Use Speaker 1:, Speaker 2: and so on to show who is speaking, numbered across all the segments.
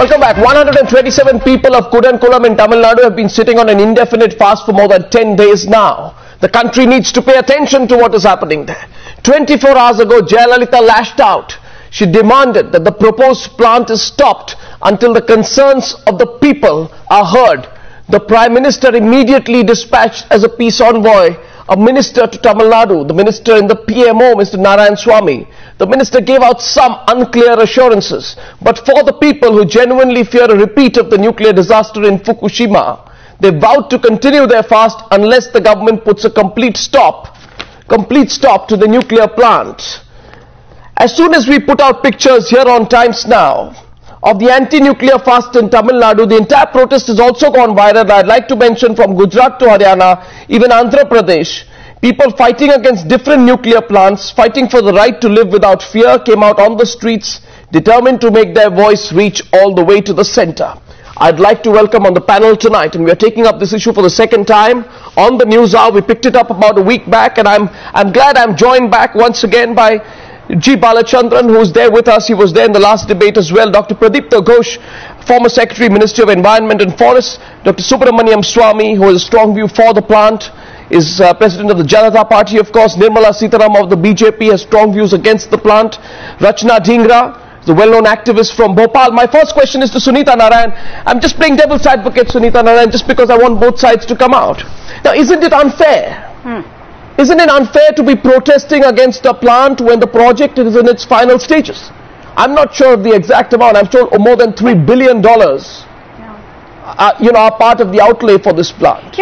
Speaker 1: Welcome back. 127 people of Kudankulam in Tamil Nadu have been sitting on an indefinite fast for more than 10 days now. The country needs to pay attention to what is happening there. 24 hours ago, Jayalalitha lashed out. She demanded that the proposed plant is stopped until the concerns of the people are heard. The Prime Minister immediately dispatched as a peace envoy a minister to Tamil Nadu, the minister in the PMO, Mr. Swamy. The minister gave out some unclear assurances, but for the people who genuinely fear a repeat of the nuclear disaster in Fukushima, they vowed to continue their fast unless the government puts a complete stop to the nuclear plant. As soon as we put out pictures here on Times Now of the anti-nuclear fast in Tamil Nadu, the entire protest has also gone viral. I'd like to mention from Gujarat to Haryana, even Andhra Pradesh, people fighting against different nuclear plants, fighting for the right to live without fear, came out on the streets, determined to make their voice reach all the way to the center. I'd like to welcome on the panel tonight, and we are taking up this issue for the second time on the Newshour. We picked it up about a week back, and I'm glad I'm joined back once again by G. Balachandran, who is there with us. He was there in the last debate as well. Dr. Pradipta Ghosh, former Secretary, Ministry of Environment and Forests. Dr. Subramanian Swamy, who has a strong view for the plant, is President of the Janata Party, of course. Nirmala Sitaram of the BJP has strong views against the plant. Rachna Dhingra, the well-known activist from Bhopal. My first question is to Sunita Narayan. I'm just playing devil's advocate, Sunita Narayan, just because I want both sides to come out. Now, isn't it unfair? Isn't it unfair to be protesting against a plant when the project is in its final stages? I'm not sure of the exact amount. I'm sure more than $3 billion are part of the outlay for this plant.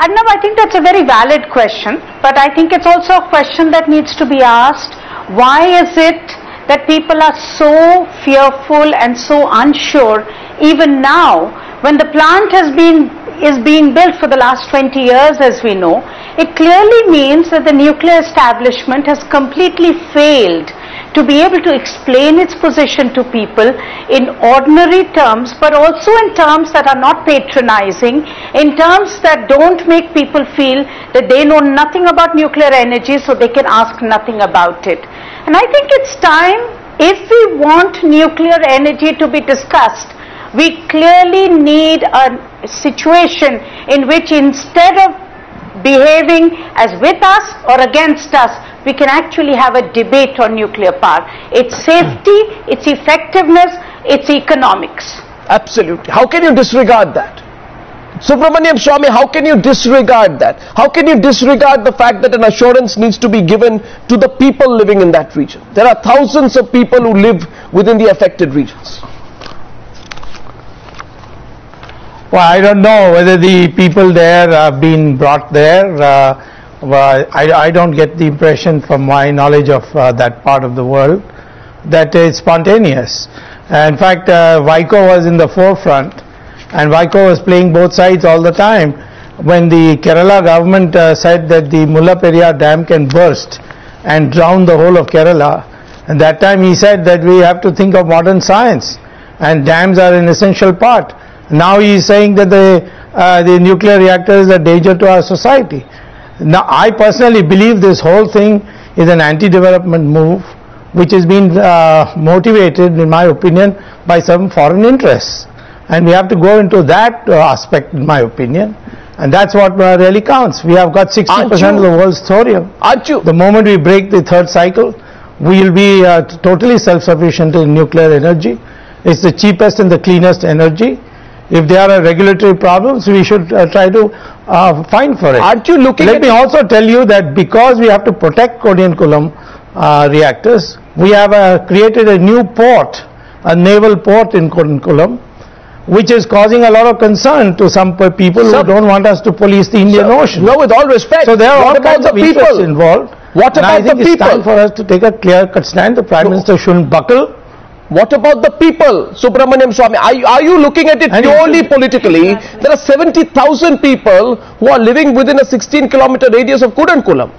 Speaker 2: Arnab, I think that's a very valid question, but I think it's also a question that needs to be asked. Why is it that people are so fearful and so unsure even now when the plant is being built for the last 20 years, as we know? It clearly means that the nuclear establishment has completely failed to be able to explain its position to people in ordinary terms, but also in terms that are not patronizing, in terms that don't make people feel that they know nothing about nuclear energy, so they can ask nothing about it. And I think it's time, if we want nuclear energy to be discussed, we clearly need a situation in which, instead of behaving as with us or against us, we can actually have a debate on nuclear power, its safety, its effectiveness, its economics.
Speaker 1: Absolutely. How can you disregard that? Subramanian Swamy, how can you disregard that? How can you disregard the fact that an assurance needs to be given to the people living in that region? There are thousands of people who live within the affected regions.
Speaker 3: Well, I don't know whether the people there have been brought there. I don't get the impression from my knowledge of that part of the world that it's spontaneous. In fact, Vaiko was in the forefront, and Vaiko was playing both sides all the time. When the Kerala government said that the Mullaperiyar Dam can burst and drown the whole of Kerala, and that time he said that we have to think of modern science, and dams are an essential part. Now he is saying that the nuclear reactor is a danger to our society. Now, I personally believe this whole thing is an anti-development move, which has been motivated, in my opinion, by some foreign interests. And we have to go into that aspect, in my opinion. And that's what really counts. We have got 60% of the world's thorium. The moment we break the third cycle, we will be totally self-sufficient in nuclear energy. It's the cheapest and the cleanest energy. If there are regulatory problems, we should try to find for it.
Speaker 1: Aren't you looking
Speaker 3: Let me also tell you that because we have to protect Kudankulam reactors, we have created a new port, a naval port in Kudankulam, which is causing a lot of concern to some people who don't want us to police the Indian Ocean.
Speaker 1: No, with all respect.
Speaker 3: So there are all kinds of interests involved.
Speaker 1: What about the people?
Speaker 3: It's time for us to take a clear-cut stand. The Prime Minister shouldn't buckle.
Speaker 1: What about the people, Subramanian Swamy? Are you looking at it purely politically? There are 70,000 people who are living within a 16-kilometer radius of Kudankulam.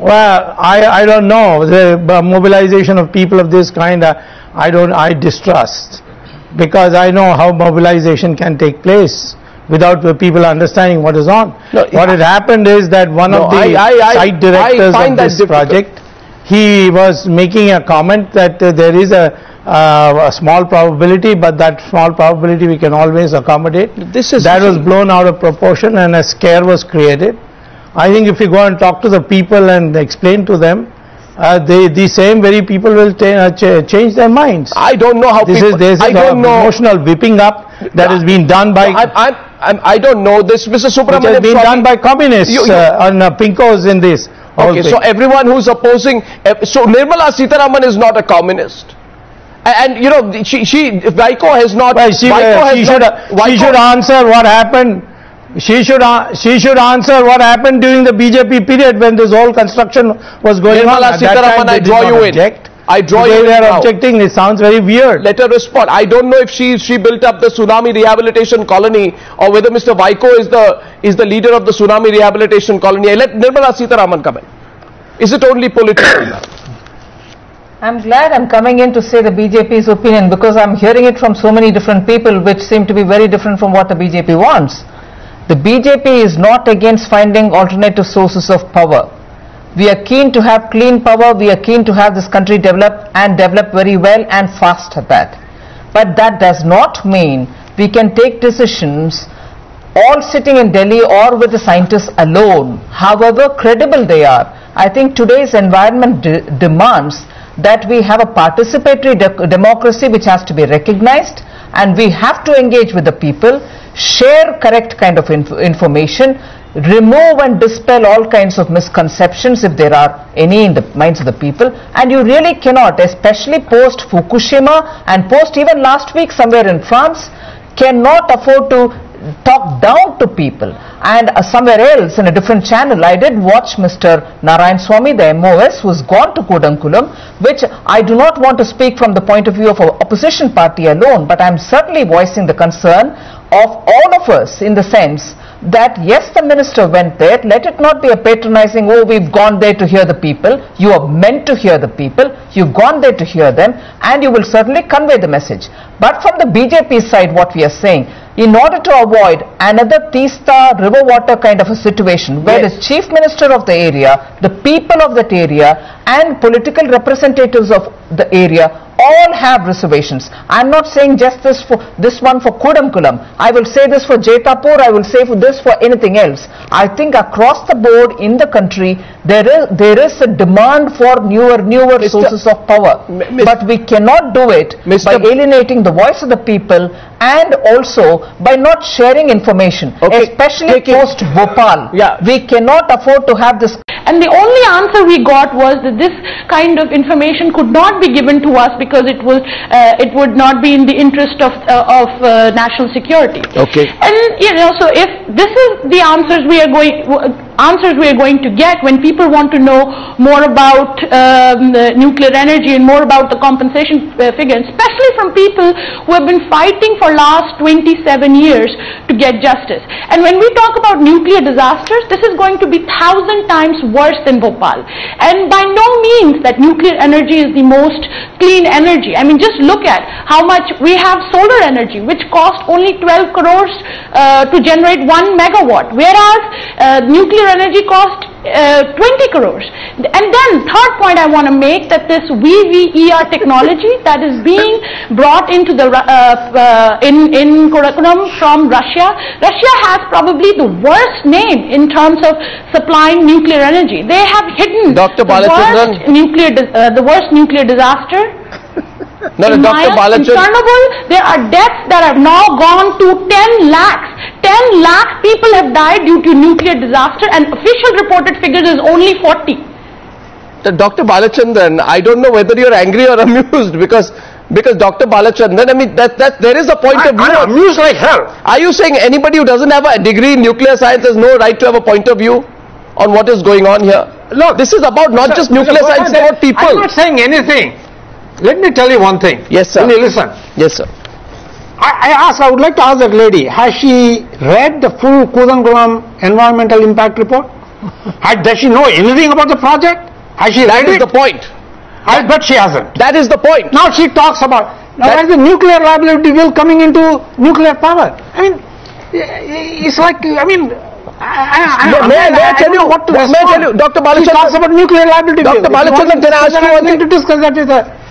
Speaker 3: Well, I don't know. The mobilization of people of this kind, I distrust, because I know how mobilization can take place without the people understanding what is on. What had happened is that one of the site directors of this project he was making a comment that there is a small probability, but that small probability we can always accommodate. That was blown out of proportion and a scare was created. I think if you go and talk to the people and explain to them, the same very people will change their minds.
Speaker 1: I don't know how
Speaker 3: there's emotional whipping up that has been done by.
Speaker 1: I don't know this, Mr. Subramanian.
Speaker 3: It has been done by communists on pinkos in this.
Speaker 1: Okay, so everyone who's opposing, so Nirmala Sitharaman is not a communist. And you know, Vaiko has not.
Speaker 3: Well, she should answer what happened. She should answer what happened during the BJP period when this whole construction was going on.
Speaker 1: Nirmala Sitharaman, I draw you in. I draw you in.
Speaker 3: They are objecting. It sounds very weird.
Speaker 1: Let her respond. I don't know if she built up the tsunami rehabilitation colony or whether Mr. Vaiko is the leader of the tsunami rehabilitation colony. Let Nirmala Sitharaman come in. Is it only political?
Speaker 4: I'm glad I'm coming in to say the BJP's opinion, because I'm hearing it from so many different people which seem to be very different from what the BJP wants. The BJP is not against finding alternative sources of power. We are keen to have clean power. We are keen to have this country develop very well and fast at that. But that does not mean we can take decisions all sitting in Delhi or with the scientists alone, however credible they are. I think today's environment demands that we have a participatory democracy which has to be recognized, and we have to engage with the people, share correct kind of information, remove and dispel all kinds of misconceptions if there are any in the minds of the people. And you really cannot, especially post Fukushima and post even last week somewhere in France, cannot afford to talk down to people. And somewhere else in a different channel, I did watch Mr. Narayan Swamy, the MOS, who has gone to Kudankulam, which I do not want to speak from the point of view of an opposition party alone, but I am certainly voicing the concern of all of us, in the sense that yes, the minister went there. Let it not be a patronizing, oh, we've gone there to hear the people. You are meant to hear the people. You've gone there to hear them, and you will certainly convey the message. But from the BJP side, what we are saying, in order to avoid another Teesta river water kind of a situation where the chief minister of the area, the people of that area and political representatives of the area all have reservations. I'm not saying just this one for Kudankulam. I will say this for Jetapur. I will say this for anything else. I think across the board in the country there is a demand for newer sources of power. But we cannot do it by alienating the voice of the people and also by not sharing information, especially post Bhopal. We cannot afford to have this.
Speaker 5: And the only answer we got was that this kind of information could not be given to us because it would not be in the interest of national security. And you know, so if this is the answers we are going to get when people want to know more about nuclear energy and more about the compensation figure, especially from people who have been fighting for last 27 years to get justice. And when we talk about nuclear disasters, this is going to be 1,000 times worse than Bhopal. And by no means that nuclear energy is the most clean energy. I mean, just look at how much we have solar energy, which cost only 12 crores to generate 1 megawatt, whereas nuclear energy cost 20 crores. And then third point I want to make, that this VVER technology that is being brought into the in Kudankulam from Russia has probably the worst name in terms of supplying nuclear energy. They have hidden the worst nuclear disaster.
Speaker 1: No, Dr. Balachandran.
Speaker 5: There are deaths that have now gone to 10 lakhs. 10 lakh people have died due to nuclear disaster, and official reported figures is only 40.
Speaker 1: Dr. Balachandran, I don't know whether you're angry or amused because Dr. Balachandran, I mean, there is a point of view.
Speaker 6: I'm amused like hell.
Speaker 1: Are you saying anybody who doesn't have a degree in nuclear science has no right to have a point of view on what is going on here?
Speaker 6: Look,
Speaker 1: this is about not just nuclear science, it's about people.
Speaker 6: I'm not saying anything. Let me tell you one thing.
Speaker 1: Yes, sir.
Speaker 6: Will you listen?
Speaker 1: Yes, sir.
Speaker 6: I would like to ask that lady, has she read the full Kudankulam environmental impact report? Does she know anything about the project? Has she read it?
Speaker 1: That is the point.
Speaker 6: I bet she hasn't.
Speaker 1: That is the point.
Speaker 6: Now she talks about, now where's the nuclear liability bill coming into nuclear power? I mean, it's like, I mean,
Speaker 1: May I tell you, Dr. Balachandran,
Speaker 6: he talks about nuclear liability.
Speaker 1: Dr. Balachandran, can I ask you one thing?
Speaker 6: To discuss that is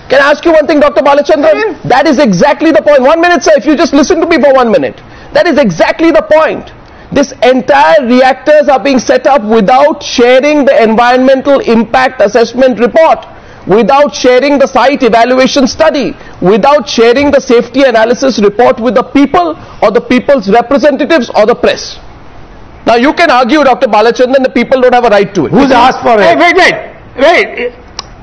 Speaker 1: Can I ask you one thing, Dr. Balachandran? That is exactly the point. 1 minute, sir, if you just listen to me for 1 minute. That is exactly the point. This entire reactors are being set up without sharing the environmental impact assessment report, without sharing the site evaluation study, without sharing the safety analysis report with the people or the people's representatives or the press. Now you can argue, Dr. Balachandran, the people don't have a right to it.
Speaker 6: Who's asked for it? Wait.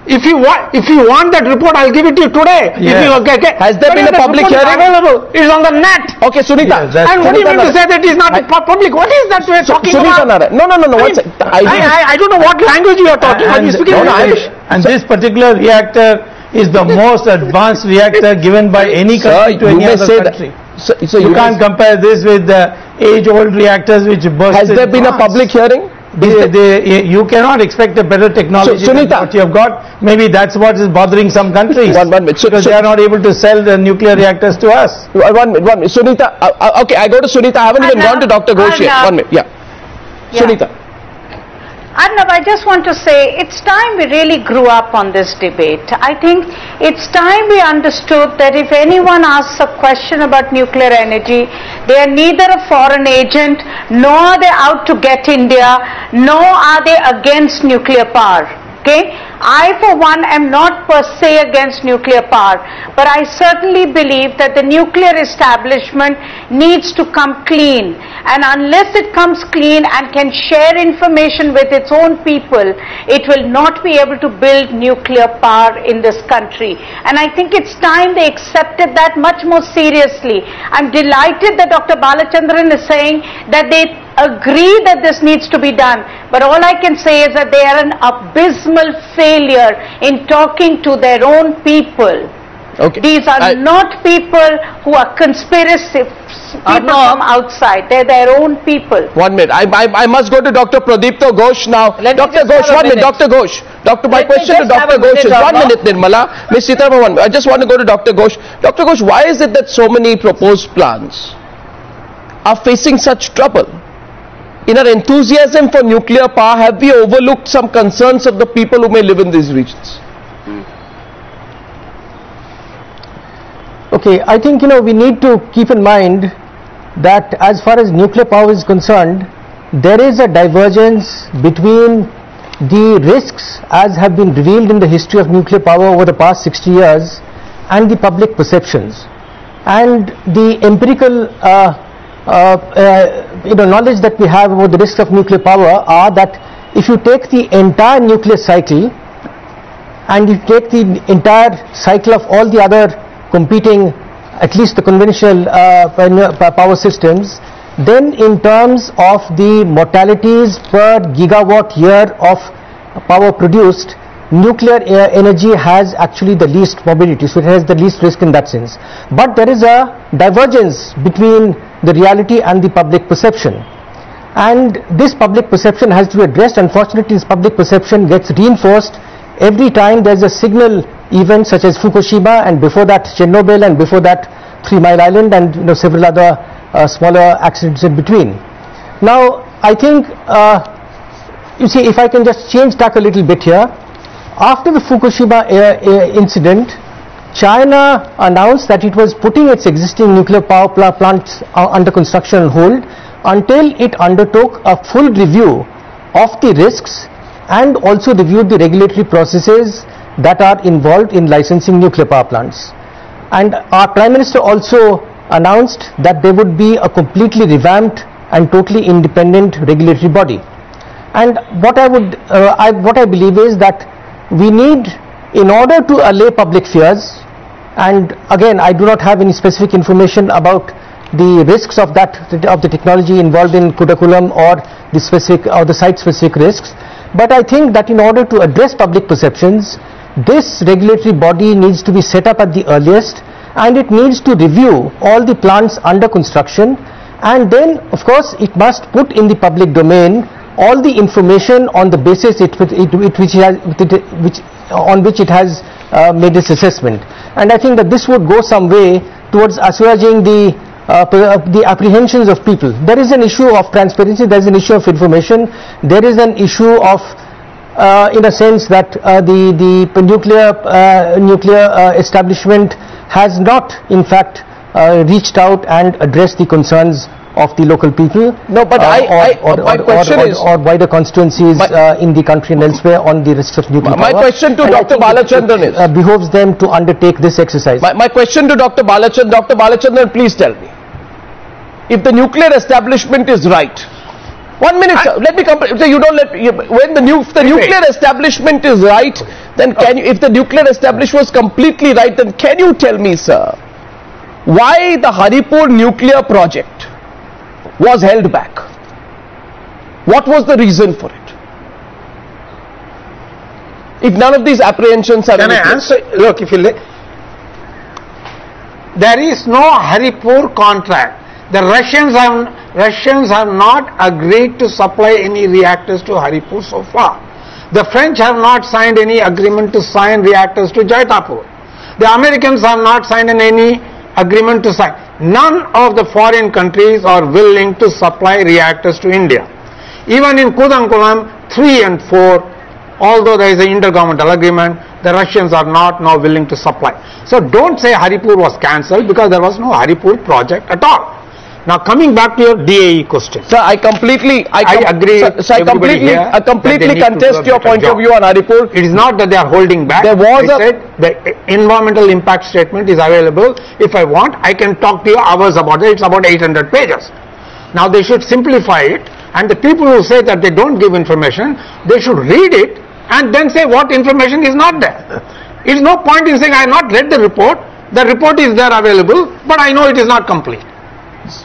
Speaker 6: If you want that report, I'll give it to you today.
Speaker 1: Yeah. Has there been a public hearing?
Speaker 6: Available. It's on the net.
Speaker 1: Okay, Sunita.
Speaker 6: Yes, and what do you mean to say that it is not public? What is that we're talking
Speaker 1: Sunita
Speaker 6: about?
Speaker 1: No.
Speaker 6: I don't know what language you are talking. Are you speaking English?
Speaker 3: And this particular reactor is the most advanced reactor given by any country to any other country. So you can't compare this with the age-old reactors which burst.
Speaker 1: Has there been a public hearing?
Speaker 3: You cannot expect a better technology than what you have got. Maybe that's what is bothering some countries.
Speaker 1: One minute.
Speaker 3: Because they are not able to sell the nuclear reactors to us.
Speaker 1: 1 minute. Sunita, okay, I go to Sunita. I haven't even gone to Dr. Ghosh yet. 1 minute. Yeah. Sunita.
Speaker 2: Arnab, I just want to say it's time we really grew up on this debate. I think it's time we understood that if anyone asks a question about nuclear energy, they are neither a foreign agent, nor are they out to get India, nor are they against nuclear power. Okay? I, for one, am not per se against nuclear power, but I certainly believe that the nuclear establishment needs to come clean, and unless it comes clean and can share information with its own people, it will not be able to build nuclear power in this country. And I think it's time they accepted that much more seriously. I'm delighted that Dr. Balachandran is saying that they agree that this needs to be done, but all I can say is that they are an abysmal failure in talking to their own people.
Speaker 1: Okay.
Speaker 2: These are not people who are conspiracy people from outside. They're their own people.
Speaker 1: 1 minute. I must go to Dr. Pradipto Ghosh now. Dr. Ghosh, 1 minute. Dr. Ghosh. My question to Dr. Ghosh is 1 minute, Nirmala. Ms. Sitaraman, 1 minute. I just want to go to Dr. Ghosh. Dr. Ghosh, why is it that so many proposed plans are facing such trouble? In our enthusiasm for nuclear power, have we overlooked some concerns of the people who may live in these regions?
Speaker 7: Okay, I think we need to keep in mind that as far as nuclear power is concerned, there is a divergence between the risks as have been revealed in the history of nuclear power over the past 60 years and the public perceptions. And the empirical knowledge that we have about the risks of nuclear power are that if you take the entire nuclear cycle and you take the entire cycle of all the other competing, at least the conventional power systems, then in terms of the mortalities per gigawatt year of power produced, nuclear energy has actually the least morbidity, so it has the least risk in that sense. But there is a divergence between the reality and the public perception, and this public perception has to be addressed. Unfortunately, this public perception gets reinforced every time there is a signal event such as Fukushima, and before that Chernobyl, and before that 3 Mile Island, and several other smaller accidents in between. Now I think you see, if I can just change tack a little bit here, after the Fukushima incident, China announced that it was putting its existing nuclear power plants under construction on hold until it undertook a full review of the risks and also reviewed the regulatory processes that are involved in licensing nuclear power plants. And our Prime Minister also announced that there would be a completely revamped and totally independent regulatory body. And what I believe is that we need, in order to allay public fears, and again I do not have any specific information about the risks of the technology involved in Kudankulam or the site-specific risks, but I think that in order to address public perceptions, this regulatory body needs to be set up at the earliest, and it needs to review all the plants under construction, and then of course it must put in the public domain all the information on the basis on which it has made its assessment. And I think that this would go some way towards assuaging the the apprehensions of people. There is an issue of transparency, there is an issue of information, there is an issue of in a sense that the nuclear establishment has not in fact reached out and addressed the concerns of the local people.
Speaker 1: No, but my question is,
Speaker 7: or wider constituencies in the country and elsewhere on the risks of nuclear power.
Speaker 1: My question to Dr. Balachandran is,
Speaker 7: behoves them to undertake this exercise.
Speaker 1: My question to Dr. Balachandran, Dr. Balachandran, please tell me, if the nuclear establishment is right, 1 minute, sir, let me come. You don't let me, when if the nuclear establishment is right, then can you, if the nuclear establishment was completely right, then can you tell me, sir, why the Haripur nuclear project was held back? What was the reason for it? If none of these apprehensions are...
Speaker 6: Can I answer? Look, if you there is no Haripur contract. The Russians have not agreed to supply any reactors to Haripur so far. The French have not signed any agreement to sign reactors to Jaitapur. The Americans have not signed any agreement to sign. None of the foreign countries are willing to supply reactors to India. Even in Kudankulam 3 and 4, although there is an intergovernmental agreement, the Russians are not now willing to supply. So don't say Haripur was cancelled, because there was no Haripur project at all. Now coming back to your DAE question.
Speaker 1: Sir, I completely agree. Sir, I completely contest your point of view on Haripur.
Speaker 6: It is not that they are holding back.
Speaker 1: There was
Speaker 6: said the environmental impact statement is available. If I want, I can talk to you hours about it. It's about 800 pages. Now they should simplify it, and the people who say that they don't give information, they should read it and then say what information is not there. It is no point in saying I have not read the report. The report is there available, but I know it is not complete.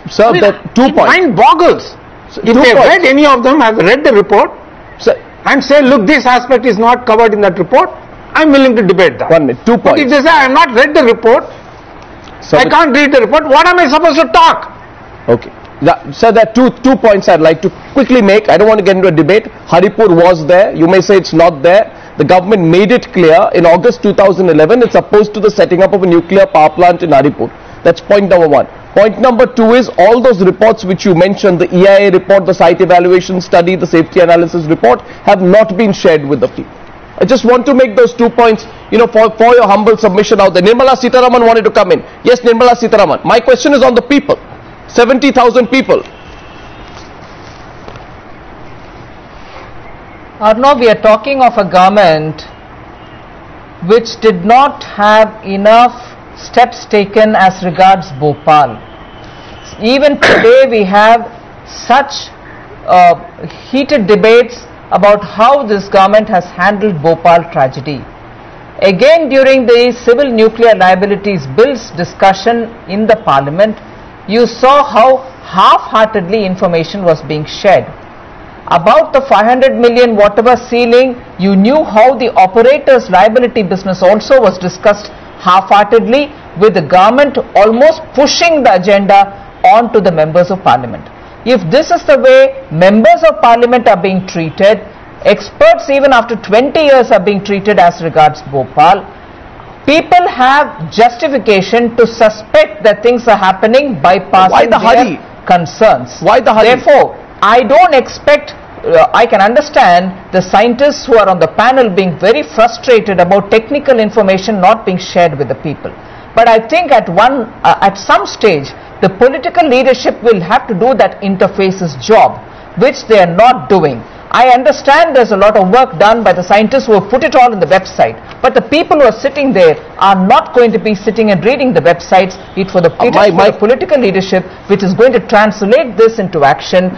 Speaker 1: Sir, that 2 points.
Speaker 6: Mind boggles. If they have read, any of them have read the report, sir, and say, look, this aspect is not covered in that report, I'm willing to debate that.
Speaker 1: 1 minute, 2 points.
Speaker 6: But if they say, I have not read the report, sir, I can't read the report, what am I supposed to talk?
Speaker 1: Okay. Sir, there are two points I'd like to quickly make. I don't want to get into a debate. Haripur was there. You may say it's not there. The government made it clear in August 2011 it's opposed to the setting up of a nuclear power plant in Haripur. That's point number one. Point number two is all those reports which you mentioned, the EIA report, the site evaluation study, the safety analysis report, have not been shared with the people. I just want to make those 2 points, for your humble submission out there. Nirmala Sitharaman wanted to come in. Yes, Nirmala Sitharaman. My question is on the people. 70,000 people.
Speaker 4: Arnav, we are talking of a government which did not have enough steps taken as regards Bhopal. Even today we have such heated debates about how this government has handled Bhopal tragedy. Again, during the Civil Nuclear Liabilities Bills discussion in the Parliament, you saw how half-heartedly information was being shared. About the 500 million whatever ceiling, you knew how the operator's liability business also was discussed half-heartedly, with the government almost pushing the agenda onto the members of parliament. If this is the way members of parliament are being treated, experts even after 20 years are being treated as regards Bhopal, people have justification to suspect that things are happening bypassing their concerns.
Speaker 1: Why the hurry?
Speaker 4: Therefore, I don't expect, I can understand the scientists who are on the panel being very frustrated about technical information not being shared with the people. But I think at some stage, the political leadership will have to do that interfaces job, which they are not doing. I understand there's a lot of work done by the scientists who have put it all in the website, but the people who are sitting there are not going to be sitting and reading the websites. It's for the political leadership which is going to translate this into action,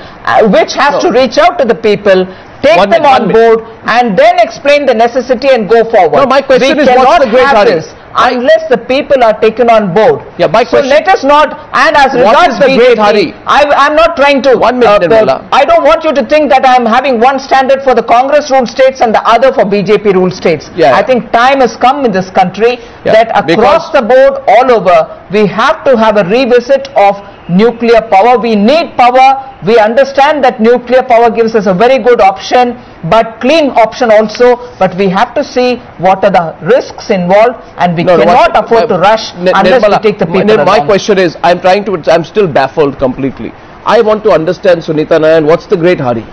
Speaker 4: which has to reach out to the people, take them on board, and then explain the necessity and go forward.
Speaker 1: No, my question is, what's the great hurry?
Speaker 4: Unless the people are taken on board.
Speaker 1: Yeah, my question,
Speaker 4: so let us not, and as regards
Speaker 1: the great hurry?
Speaker 4: I'm not trying to,
Speaker 1: 1 minute,
Speaker 4: I don't want you to think that I'm having one standard for the Congress ruled states and the other for BJP ruled states. I think time has come in this country that across the board, all over, we have to have a revisit of nuclear power. We need power. We understand that nuclear power gives us a very good option, but clean option also. But we have to see what are the risks involved, and we cannot afford to rush unless we take the people
Speaker 1: My question is, I'm still baffled completely. I want to understand, Sunita Nayan, what's the great hurry?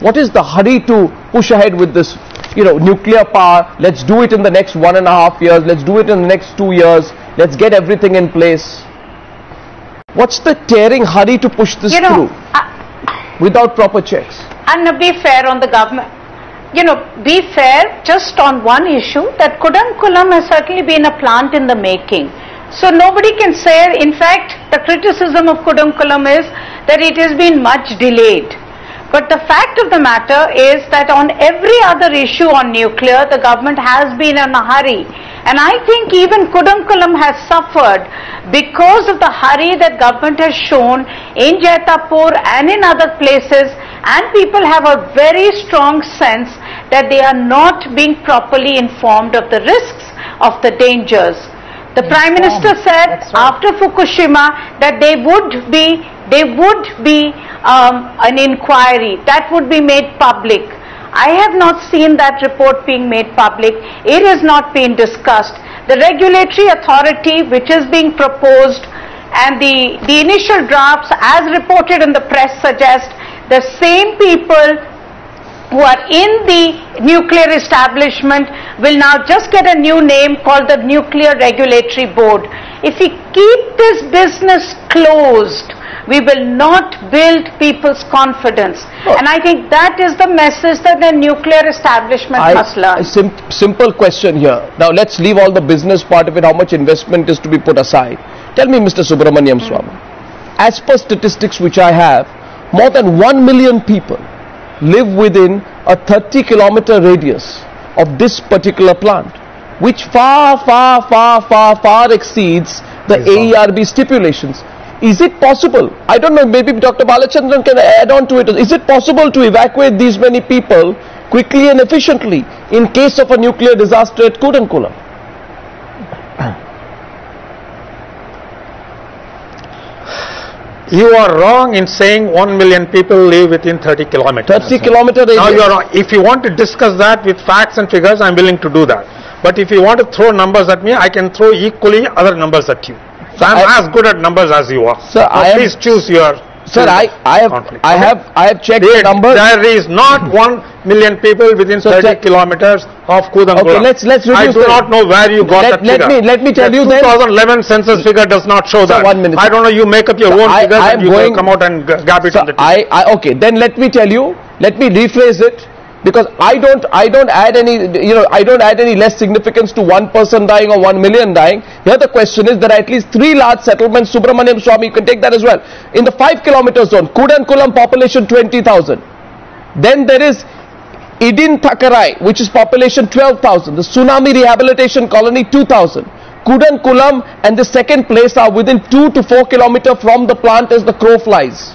Speaker 1: What is the hurry to push ahead with this, nuclear power? Let's do it in the next 1.5 years. Let's do it in the next 2 years. Let's get everything in place. What's the tearing hurry to push this through without proper checks?
Speaker 2: And be fair on the government. Be fair just on one issue, that Kudankulam has certainly been a plant in the making. So nobody can say, in fact, the criticism of Kudankulam is that it has been much delayed. But the fact of the matter is that on every other issue on nuclear, the government has been in a hurry. And I think even Kudankulam has suffered because of the hurry that government has shown in Jaitapur and in other places, and people have a very strong sense that they are not being properly informed of the risks, of the dangers. The Prime Minister said after Fukushima that there would be an inquiry that would be made public. I have not seen that report being made public. It has not been discussed. The regulatory authority which is being proposed, and the initial drafts as reported in the press suggest the same people who are in the nuclear establishment will now just get a new name called the Nuclear Regulatory Board. If we keep this business closed, we will not build people's confidence. And I think that is the message that the nuclear establishment must learn.
Speaker 1: Simple question here. Now let's leave all the business part of it, how much investment is to be put aside. Tell me, Mr. Subramanian Swamy, as per statistics which I have, more than 1 million people live within a 30-kilometer radius of this particular plant, which far exceeds the AERB stipulations. Is it possible? I don't know, maybe Dr. Balachandran can add on to it. Is it possible to evacuate these many people quickly and efficiently in case of a nuclear disaster at Kudankulam?
Speaker 6: You are wrong in saying 1 million people live within 30 kilometers.
Speaker 1: 30-kilometer radius.
Speaker 6: Now you are wrong. If you want to discuss that with facts and figures, I am willing to do that. But if you want to throw numbers at me, I can throw equally other numbers at you. So I am as good at numbers as you are.
Speaker 1: Sir,
Speaker 6: please choose your.
Speaker 1: Sir, I have checked the numbers.
Speaker 6: There is not 1 million people within 30 kilometers of Kudankulam.
Speaker 1: Okay, let's reduce.
Speaker 6: I do not know where you got that figure.
Speaker 1: Let me tell you then.
Speaker 6: 2011 census figure does not show that.
Speaker 1: 1 minute.
Speaker 6: I don't know. You make up your own figures and you will come out and gab it on the TV.
Speaker 1: Okay, then let me tell you. Let me rephrase it. Because I don't add any, I don't add any less significance to 1 person dying or 1 million dying. Here the question is, there are at least 3 large settlements. Subramanian Swamy, you can take that as well. In the 5-kilometer zone, Kudankulam population 20,000. Then there is Idin Thakarai, which is population 12,000. The Tsunami Rehabilitation Colony 2,000. Kudankulam and the second place are within 2 to 4 kilometers from the plant as the crow flies.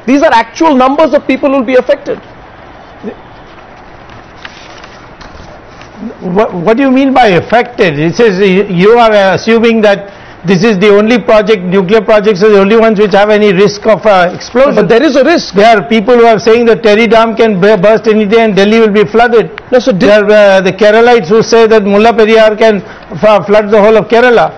Speaker 1: These are actual numbers of people who will be affected.
Speaker 3: What do you mean by affected? It says you are assuming that this is the only project, nuclear projects are the only ones which have any risk of explosion.
Speaker 1: But there is a risk.
Speaker 3: There are people who are saying that Terry Dam can burst any day and Delhi will be flooded.
Speaker 1: No, so
Speaker 3: there are the Keralites who say that Mulla Periyar can flood the whole of Kerala.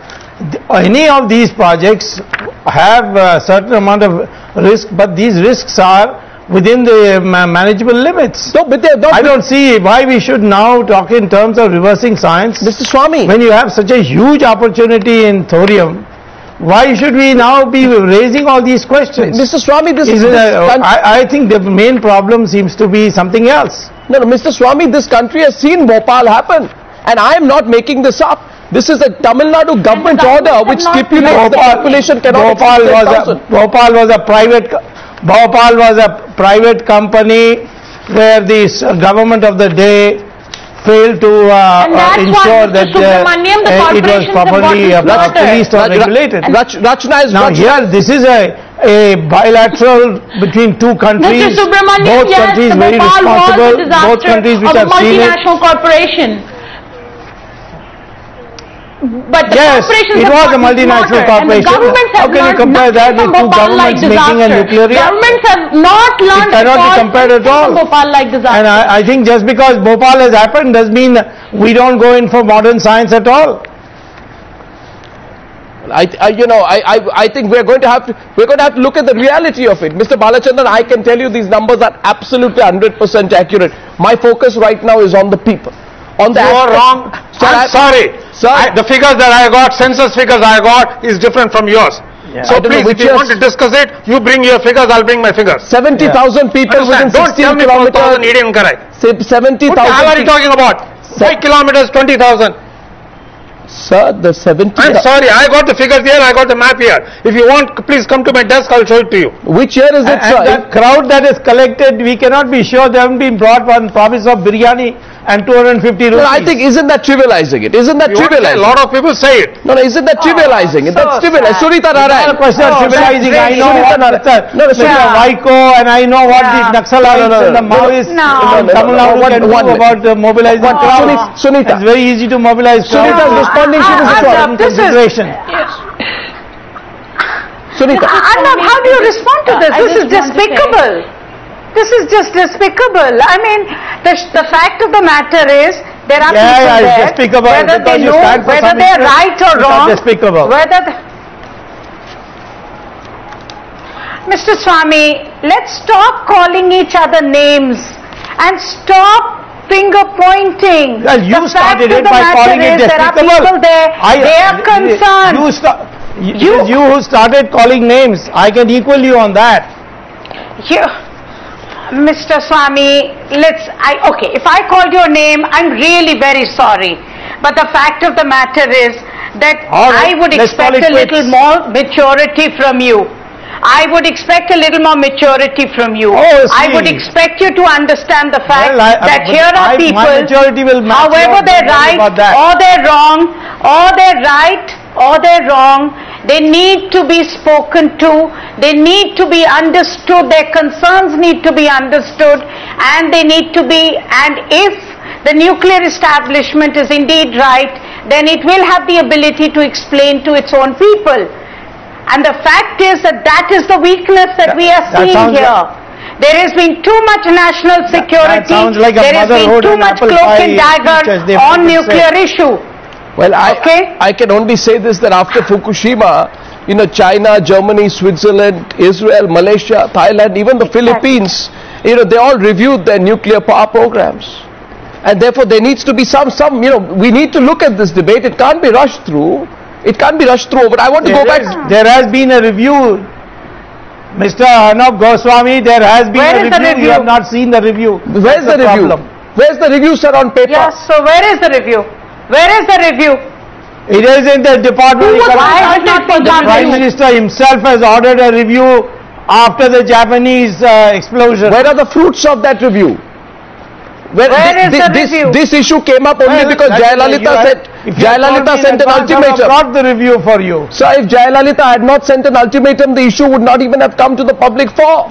Speaker 3: Any of these projects have a certain amount of risk, but these risks are within the manageable limits.
Speaker 1: No, but
Speaker 3: I don't see why we should now talk in terms of reversing science.
Speaker 1: Mr. Swamy,
Speaker 3: when you have such a huge opportunity in thorium, why should we now be raising all these questions?
Speaker 1: Mr. Swamy,
Speaker 3: I think the main problem seems to be something else.
Speaker 1: No, Mr. Swamy, this country has seen Bhopal happen, and I am not making this up. This is a Tamil Nadu government order which stipulates the population cannot exceed 10,000.
Speaker 3: Bhopal was a private company where the government of the day failed to ensure that it was properly policed or regulated. Now here this is a bilateral between two countries, both countries very responsible, both countries which have seen it.
Speaker 5: Corporation. But the
Speaker 3: yes,
Speaker 5: corporations
Speaker 3: it was a multinational corporation.
Speaker 5: And the governments have
Speaker 3: How can you compare that with two governments making a nuclear reactor?
Speaker 5: Governments have not learned
Speaker 3: it cannot be compared at all.
Speaker 5: Bhopal-like disaster.
Speaker 3: And I think just because Bhopal has happened does mean we don't go in for modern science at all.
Speaker 1: I think we're going to have to look at the reality of it. Mr. Balachandran, I can tell you these numbers are absolutely 100% accurate. My focus right now is on the people. On the
Speaker 6: you are wrong. I'm sorry. The figures that I got, census figures I got, is different from yours. Yeah. So please, if you want to discuss it, you bring your figures, I'll bring my figures.
Speaker 1: 70,000 people within 16 kilometers. 70,000.
Speaker 6: What the hell are you talking about? 5 kilometers, 20,000.
Speaker 1: Sir, the 70.
Speaker 6: I'm sorry, I got the figures here, I got the map here. If you want, please come to my desk, I'll show it to you.
Speaker 1: Which year is it, sir?
Speaker 3: The crowd that is collected, we cannot be sure they haven't been brought one promise of biryani and 250 rupees.
Speaker 1: No, I think, isn't that trivializing it? Isn't that trivializing?
Speaker 6: A lot of people say it.
Speaker 1: No, isn't that trivializing it? That's trivializing. Sunita Narayan.
Speaker 3: No question of trivializing. I know what Vaiko and I know what these Naxalites and the Maoists in Tamil Nadu can do about mobilizing crowds.
Speaker 1: Sunita.
Speaker 3: It's very easy to mobilize crowds.
Speaker 1: Sunita is responding to this consideration. Sunita.
Speaker 2: How do you respond to this? This is despicable. This is just despicable. I mean, the fact of the matter is, there are people there, whether they know, whether they are right or wrong, Mr. Swamy, let's stop calling each other names and stop finger pointing.
Speaker 3: Well, you started it by calling it despicable.
Speaker 2: There are people there, they are concerned.
Speaker 3: You who started calling names. I can equal you on that.
Speaker 2: Mr. Swamy, okay, if I called your name, I'm really very sorry. But the fact of the matter is that I would expect a little more maturity from you. I would expect a little more maturity from you. I would expect you to understand the fact that here are people, however they're right or they're wrong, they need to be spoken to, they need to be understood, their concerns need to be understood, and they need to be, and if the nuclear establishment is indeed right, then it will have the ability to explain to its own people. And the fact is that is the weakness that we are seeing here. There has been too much national security, there has been too much cloak and dagger on nuclear issue.
Speaker 1: Well, I can only say this, that after Fukushima, China, Germany, Switzerland, Israel, Malaysia, Thailand, even the Philippines, they all reviewed their nuclear power programs. And therefore there needs to be we need to look at this debate. It can't be rushed through. But I want to go back.
Speaker 3: There has been a review. Mr. Arnab Goswami, there has been a review. You have not seen the review.
Speaker 1: Where's the review? Where's the review, sir, on paper?
Speaker 2: Yes, so where is the review? Where is the review?
Speaker 3: It is in the Department of Economy. The Prime Minister himself has ordered a review after the Japanese explosion.
Speaker 1: Where are the fruits of that review?
Speaker 2: Where is the review?
Speaker 1: This issue came up only because Jayalalitha sent an ultimatum.
Speaker 3: Brought the review for you.
Speaker 1: So if Jayalalitha had not sent an ultimatum, the issue would not even have come to the public for.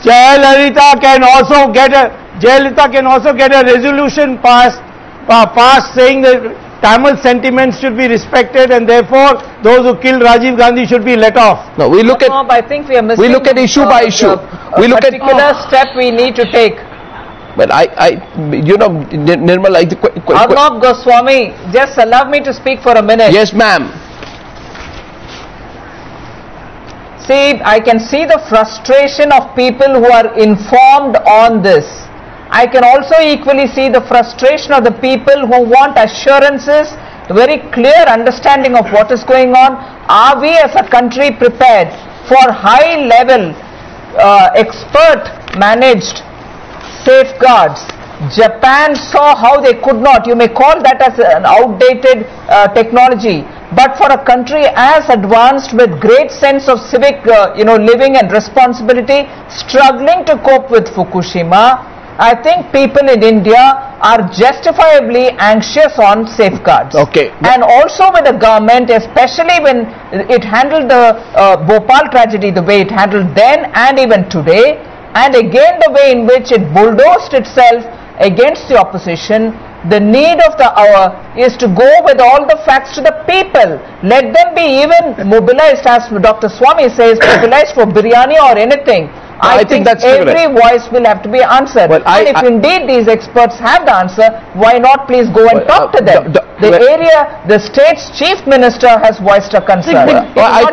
Speaker 3: Jayalalitha can also get a resolution passed saying that Tamil sentiments should be respected, and therefore those who killed Rajiv Gandhi should be let off.
Speaker 1: No, we look at.
Speaker 4: I think we are missing.
Speaker 1: We look at issue by issue.
Speaker 4: We look at particular step we need to take.
Speaker 1: But Nirmal,
Speaker 4: Arnab Goswami, just allow me to speak for a minute.
Speaker 1: Yes, ma'am.
Speaker 4: See, I can see the frustration of people who are informed on this. I can also equally see the frustration of the people who want assurances, very clear understanding of what is going on. Are we as a country prepared for high level, expert managed safeguards? Japan saw how they could not. You may call that as an outdated technology, but for a country as advanced with great sense of civic living and responsibility, struggling to cope with Fukushima, I think people in India are justifiably anxious on safeguards.
Speaker 1: Okay.
Speaker 4: And also with the government, especially when it handled the Bhopal tragedy the way it handled then and even today, and again the way in which it bulldozed itself against the opposition, The need of the hour is to go with all the facts to the people. Let them be even mobilized, as Dr. Swamy says, mobilized for biryani or anything. I think that's every voice will have to be answered. Well, and if indeed these experts have the answer, why not please go and talk to them? The state's chief minister has voiced a concern.
Speaker 1: I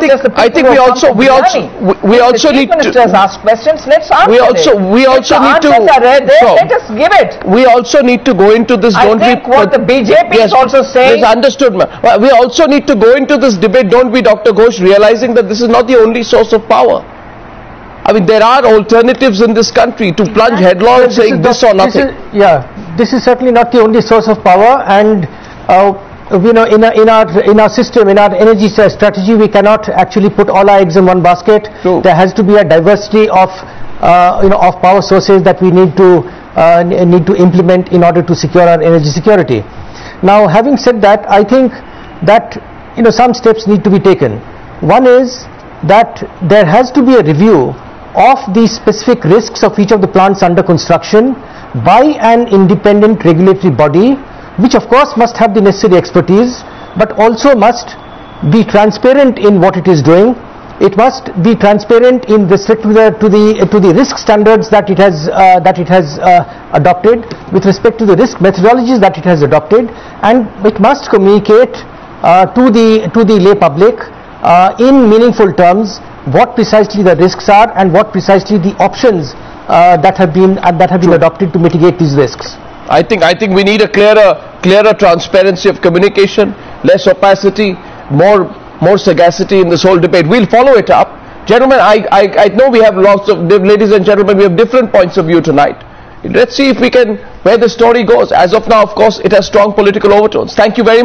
Speaker 1: think we also need to.
Speaker 4: Ministers ask questions. Let's answer
Speaker 1: we also need to.
Speaker 4: Let us give it.
Speaker 1: We also need to go into this.
Speaker 4: I think what the BJP is also saying.
Speaker 1: Yes, understood, ma'am. We also need to go into this debate, don't we, Dr. Ghosh, realizing that this is not the only source of power. I mean, there are alternatives in this country to plunge headlong saying this or nothing.
Speaker 7: This is certainly not the only source of power, and you know, in our system, in our energy strategy, we cannot actually put all our eggs in one basket.
Speaker 1: True.
Speaker 7: There has to be a diversity of of power sources that we need to implement in order to secure our energy security. Now, having said that, I think that some steps need to be taken. One is that there has to be a review of the specific risks of each of the plants under construction by an independent regulatory body, which of course must have the necessary expertise, but also must be transparent in what it is doing. It must be transparent in respect to the risk standards that it has adopted, with respect to the risk methodologies that it has adopted, and it must communicate to the lay public in meaningful terms what precisely the risks are and what precisely the options that have been adopted to mitigate these risks.
Speaker 1: I think we need a clearer transparency of communication, less opacity, more sagacity in this whole debate. We'll follow it up. Gentlemen, I know we have lots of, ladies and gentlemen, we have different points of view tonight. Let's see if we can, where the story goes. As of now, of course, it has strong political overtones. Thank you very much.